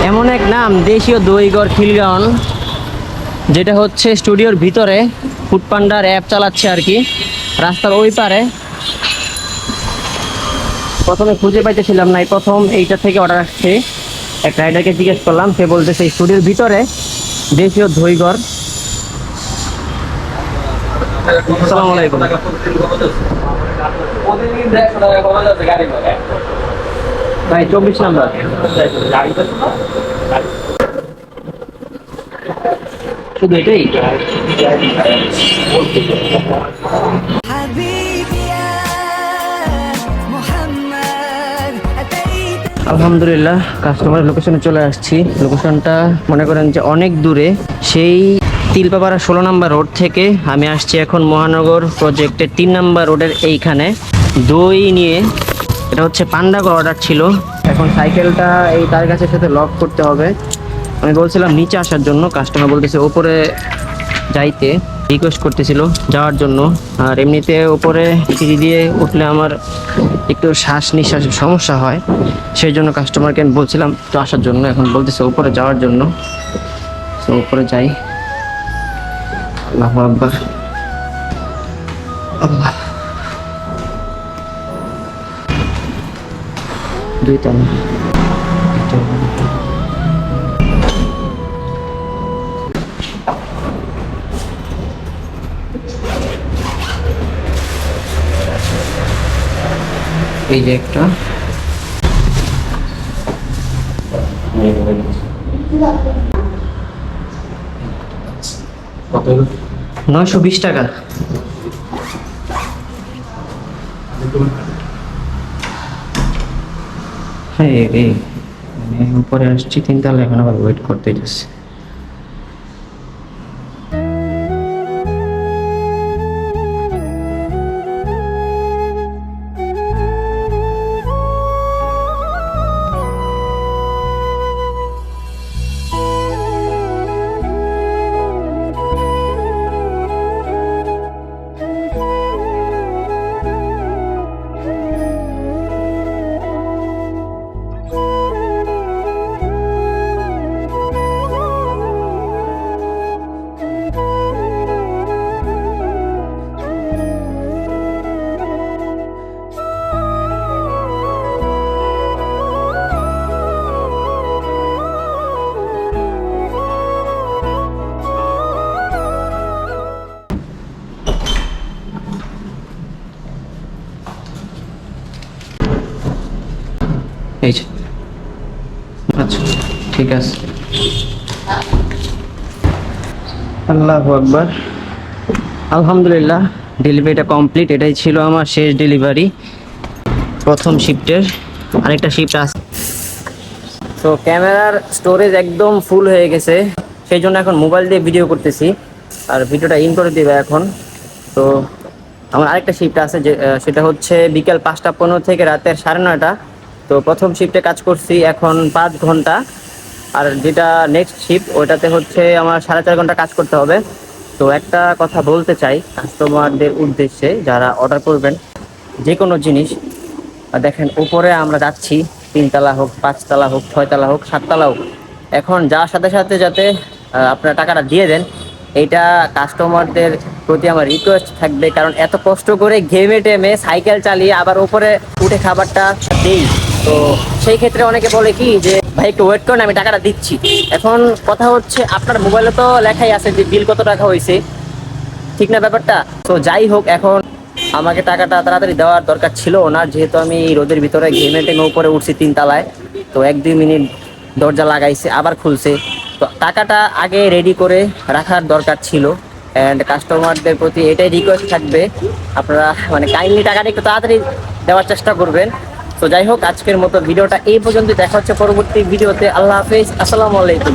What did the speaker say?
এমন এক নাম দেশীয় দইগড় খিলগাঁও, যেটা হচ্ছে স্টুডিওর ভিতরে ফুডপান্ডার অ্যাপ চালাচ্ছে আর কি, রাস্তার ওই পারে। প্রথমে খুঁজে পাইতেছিলাম না, প্রথম এইটা থেকে অর্ডার আসছে। এক রাইডারকে জিজ্ঞেস করলাম, সে বলতেছে স্টুডিওর ভিতরে দেশীয় দইগড়। আসসালামু আলাইকুম। ভাই 24 নাম্বার শুধু এটাই? আলহামদুলিল্লাহ কাস্টমার লোকেশনে চলে আসছি। লোকেশনটা মনে করেন যে অনেক দূরে, সেই তিলপাপাড়া 16 নাম্বার রোড থেকে আমি আসছি এখন মহানগর প্রজেক্টের 3 নাম্বার রোডের এইখানে দই নিয়ে। এটা হচ্ছে পান্ডাগড় অর্ডার ছিল। এখন সাইকেলটা এই তার গাছের সাথে লক করতে হবে। আমি বলছিলাম নিচে আসার জন্য, কাস্টমার বলতেছে ওপরে যাইতে, রিকোয়েস্ট করতেছিল যাওয়ার জন্য। আর এমনিতে ওপরে সিঁড়ি দিয়ে উঠলে আমার একটু শ্বাস নিঃশ্বাসের সমস্যা হয়, সেই জন্য কাস্টমারকে আমি বলছিলাম তো আসার জন্য। এখন বলতেছে উপরে যাওয়ার জন্য, তো উপরে যাই। আল্লাহু আকবার, আল্লাহ। দুইতলা, এই যে একটা 920 টাকা। হ্যাঁ রে, মানে উপরে আসছি 3 তলা, এখন আবার ওয়েট করতে যাচ্ছে। এই যে, আচ্ছা ঠিক আছে। আল্লাহু আকবার, আলহামদুলিল্লাহ ডেলিভারিটা কমপ্লিট। এটাই ছিল আমার শেষ ডেলিভারি প্রথম শিফটের। আরেকটা শিফট আছে। তো ক্যামেরার স্টোরেজ একদম ফুল হয়ে গেছে, সেই জন্য এখন মোবাইল দিয়ে ভিডিও করতেছি, আর ভিডিওটা ইন করে দিবে এখন। তো আমার আরেকটা শিফট আছে, যে সেটা হচ্ছে বিকেল 5টা 15 থেকে রাতের 9:30। তো প্রথম শিফটে কাজ করছি এখন 5 ঘন্টা, আর যেটা নেক্সট শিফট ওইটাতে হচ্ছে আমার 4.5 ঘন্টা কাজ করতে হবে। তো একটা কথা বলতে চাই কাস্টমারদের উদ্দেশ্যে, যারা অর্ডার করবেন যে কোনো জিনিস, দেখেন উপরে আমরা যাচ্ছি, 3 তলা হোক, 5 তলা হোক, 6 তলা হোক, 7 তলা হোক, এখন যাওয়ার সাথে সাথে যাতে আপনারা টাকাটা দিয়ে দেন, এইটা কাস্টমারদের প্রতি আমার রিকোয়েস্ট থাকবে। কারণ এত কষ্ট করে ঘেমে টেমে সাইকেল চালিয়ে আবার উপরে উঠে খাবারটা দেই, তো সেই ক্ষেত্রে অনেকে বলে কি যে ভাই একটু ওয়েট করেন, আমি টাকাটা দিচ্ছি। এখন কথা হচ্ছে আপনার মোবাইলে তো লেখাই আছে যে বিল কত টাকা হয়েছে, ঠিক না ব্যাপারটা? তো যাই হোক, এখন আমাকে টাকাটা তাড়াতাড়ি দেওয়ার দরকার ছিল না, যেহেতু আমি রোদের ভিতরে ঘেমে টেমে উপরে উঠছি 3 তলায়। তো 1-2 মিনিট দরজা লাগাইছে, আবার খুলছে। তো টাকাটা আগে রেডি করে রাখার দরকার ছিল। অ্যান্ড কাস্টমারদের প্রতি এটাই রিকোয়েস্ট থাকবে, আপনারা মানে কাইন্ডলি টাকাটা একটু তাড়াতাড়ি দেওয়ার চেষ্টা করবেন। তো যাই হোক, আজকের মতো ভিডিওটা এই পর্যন্ত। দেখা হচ্ছে পরবর্তী ভিডিওতে। আল্লাহ হাফেজ, আসসালামু আলাইকুম।